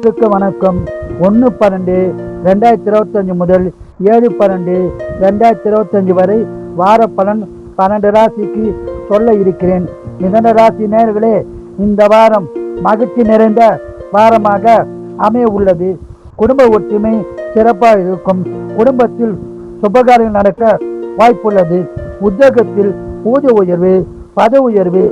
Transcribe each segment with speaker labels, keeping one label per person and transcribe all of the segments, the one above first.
Speaker 1: வணக்கம். 1/12/2025 முதல் 7/12/2025 வரை வார பலன் 12 ராசிக்கு சொல்ல இருக்கிறேன். மிதன ராசி நேயர்களே, இந்த வாரம் மகிழ்ச்சி நிறைந்த வாரமாக அமைய உள்ளது. குடும்ப ஒற்றுமை சிறப்பாக இருக்கும். குடும்பத்தில் சுபகாரியம் நடக்க வாய்ப்புள்ளது. உத்தியோகத்தில் ஊதிய உயர்வு, பதவி உயர்வு,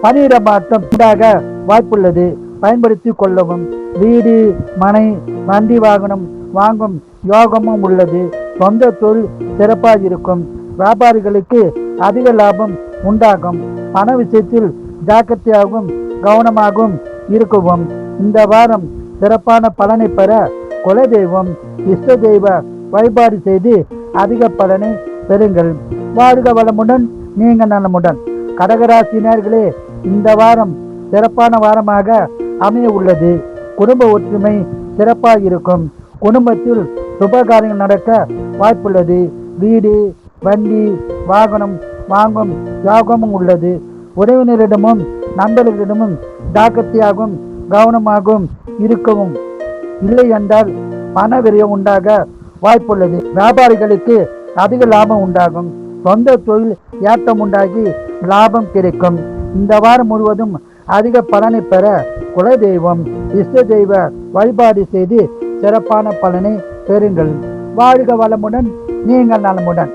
Speaker 1: பணியிட மாற்றம் உண்டாக வாய்ப்புள்ளது. பயன்படுத்தி கொள்ளவும். வீடு, மனை, வண்டி வாகனம் வாங்கும் யோகமும் உள்ளது. சொந்த தொழில் சிறப்பாக இருக்கும். வியாபாரிகளுக்கு அதிக லாபம் உண்டாகும். பண விஷயத்தில் ஜாக்கிரதையாகவும் கவனமாகவும் இருக்கவும். இந்த வாரம் சிறப்பான பலனை பெற குலதெய்வம், இஷ்ட தெய்வ வழிபாடு செய்து அதிக பலனை பெறுங்கள். வாழ்க வளமுடன், நீங்க நலமுடன். கடகராசினியர்களே, இந்த வாரம் சிறப்பான வாரமாக அமைய உள்ளது. குடும்ப ஒற்றுமை சிறப்பாக இருக்கும். குடும்பத்தில் சுபகாரியங்கள் நடக்க வாய்ப்புள்ளது. வீடு, வண்டி, வாகனம் வாங்கும் யோகமும் உள்ளது. உறவினரிடமும் நண்பர்களிடமும் ஜாக்கிரதையாகவும் கவனமாகவும் இருக்கவும். இல்லை என்றால் பண விரயம் உண்டாக வாய்ப்புள்ளது. வியாபாரிகளுக்கு அதிக லாபம் உண்டாகும். சொந்த தொழில் ஏற்றம் உண்டாகி லாபம் கிடைக்கும். இந்த வாரம் முழுவதும் அதிக பலனை பெற குலதெய்வம், இஷ்ட தெய்வ வழிபாடு செய்து சிறப்பான பலனை பெறுங்கள். வாழ்க வளமுடன், நீங்கள் நலமுடன்.